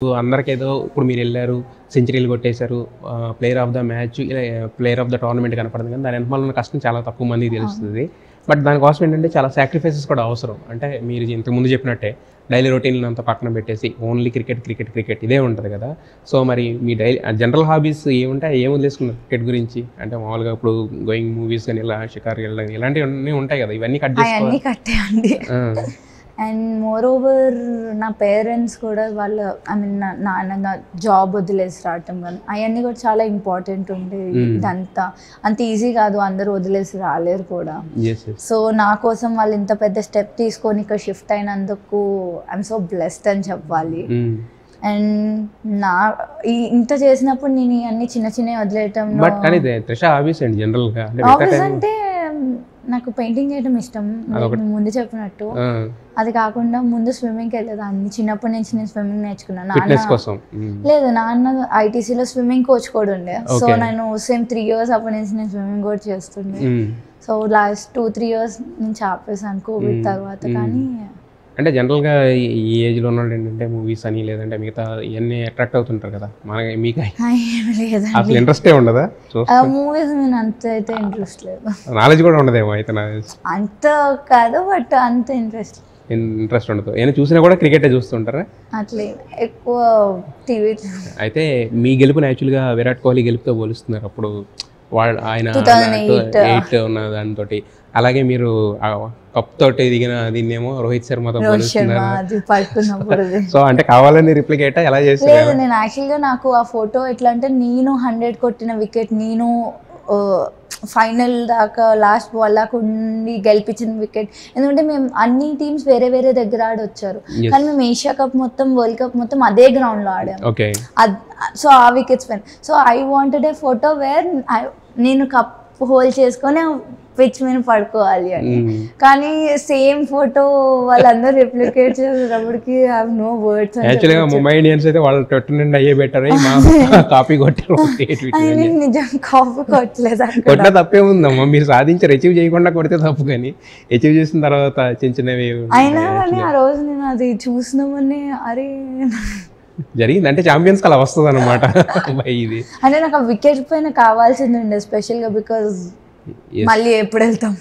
అందరికేదో ఇప్పుడు మీరెళ్లారు, సెంచరీలు కొట్టేశారు, ప్లేయర్ ఆఫ్ ద మ్యాచ్, ఇలా ప్లేయర్ ఆఫ్ ద టోర్నమెంట్ కనపడింది. కానీ దాని వెనకాల ఉన్న కష్టం చాలా తక్కువ మందికి తెలుస్తుంది. బట్ దానికోసం ఏంటంటే చాలా సాక్రిఫైసెస్ కూడా అవసరం. అంటే మీరు ఇంతకుముందు చెప్పినట్టే డైలీ రొటీన్ అంతా పక్కన పెట్టేసి ఓన్లీ క్రికెట్ ఇదే ఉంటుంది కదా. సో మరి మీ జనరల్ హాబీస్ ఏముంటాయి, ఏం వదిలేసుకున్నారు క్రికెట్ గురించి? అంటే మామూలుగా ఇప్పుడు గోయింగ్ మూవీస్ కానీ ఇలా షికారు వెళ్ళడం ఇలాంటివన్నీ ఉంటాయి కదా, ఇవన్నీ కట్ అవన్నీ కట్టేయండి. అండ్ మోర్ ఓవర్ నా పేరెంట్స్ కూడా వాళ్ళ నాన్న జాబ్ వదిలేసి రావటం కానీ అవన్నీ కూడా చాలా ఇంపార్టెంట్ ఉండేవి. ఇదంతా అంత ఈజీ కాదు, అందరూ వదిలేసి రాలేరు కూడా. సో నా కోసం వాళ్ళు ఇంత పెద్ద స్టెప్ తీసుకొని ఇక్కడ షిఫ్ట్ అయినందుకు ఐఎమ్ సో బ్లెస్డ్ అని చెప్పాలి. అండ్ నా ఇంత చేసినప్పుడు నేను అన్ని చిన్న చిన్న వదిలేయటం. హాబీస్ అంటే నాకు పెయింటింగ్ చేయడం ఇష్టం, ముందు చెప్పినట్టు. అది కాకుండా ముందు స్విమ్మింగ్కి వెళ్ళేదాన్ని. చిన్నప్పటి నుంచి నేను స్విమ్మింగ్ నేర్చుకున్నాను. లేదు, నాన్న ఐటీసీలో స్విమ్మింగ్ కోచ్ కూడా ఉండే. సో నేను సేమ్ 3 years అప్పటి నుంచి నేను స్విమ్మింగ్ కూడా చేస్తుండే. సో లాస్ట్ 2-3 years నుంచి ఆపేసాను కోవిడ్ తర్వాత. కానీ అంటే జనరల్గా ఈ ఏజ్లో ఉన్న ఏంటంటే మూవీస్ అని లేదంటే మిగతా ఇవన్నీ అట్రాక్ట్ అవుతుంటారు కదా, మనకి మీకు అసలు ఇంట్రెస్టే ఉండదా? మూవీస్ మీద అంత అయితే ఇంట్రెస్ట్ లేదు. నాలెడ్జ్ కూడా ఉండదేమో అయితే? అంత కాదు, బట్ అంత ఇంట్రెస్ట్ ఉండదు. ఏమైనా చూసినా కూడా క్రికెటే చూస్తుంటారా? అట్లే ఎక్కువ టీవీ. అయితే మీ గెలుపుని యాక్చువల్గా విరాట్ కోహ్లీ గెలుపుతో పోలుస్తున్నారు. అప్పుడు ఆయన 8 ఉన్న దానితో, అలాగే మీరు కప్ తోటి దిగిన దీన్నేమో రోహిత్ శర్మతో పోలుస్తున్నారు. సో అంటే కావాలని రిప్లికేట్ ఎలా చేస్తారు? నేను యాక్చువల్గా నాకు ఆ ఫోటో ఎట్లా అంటే, నేను 100 కొట్టిన వికెట్, నేను ఫైనల్ దాకా లాస్ట్ బాల్ దాకా ఉండి గెలిపించిన వికెట్. ఎందుకంటే మేము అన్ని టీమ్స్ వేరే వేరే దగ్గర ఆడొచ్చారు, కానీ మేము ఏషియా కప్ మొత్తం, వరల్డ్ కప్ మొత్తం అదే గ్రౌండ్ లో ఆడాము. సో ఆ వికెట్స్ పైన. So I wanted a photo where నేను కప్ హోల్డ్ చేసుకొని పిచ్ మీద పడుకోవాలి అని. కానీ సేమ్ ఫోటో వాళ్ళందరూ రిప్లికేట్ చేసేటప్పటికి ఐ హావ్ నో వర్డ్స్. యాక్చువల్గా ముంబై ఇండియన్స్ అయితే వాళ్ళు ట్విట్టర్ నుండి అయ్యే బెటర్, కాపీ కొట్టారు. నిజం కాపీ కొట్టలేదు. కొట్టిన తప్పేముందమ్మా, మీరు సాధించారు. అచీవ్ చేయకుండా కొడితే తప్పు, కానీ అచీవ్ చేసిన తర్వాత చిన్న చిన్నవి అయినా కానీ ఆ రోజు నేను అది చూసినామని అరే జరిగింది. అంటే ఛాంపియన్స్ అలా వస్తుంది అనమాట. ఇది అంటే నాకు ఆ వికెట్ పైన కావాల్సింది ఉండే స్పెషల్గా, బికాజ్ మళ్ళీ ఎప్పుడు వెళ్తాం.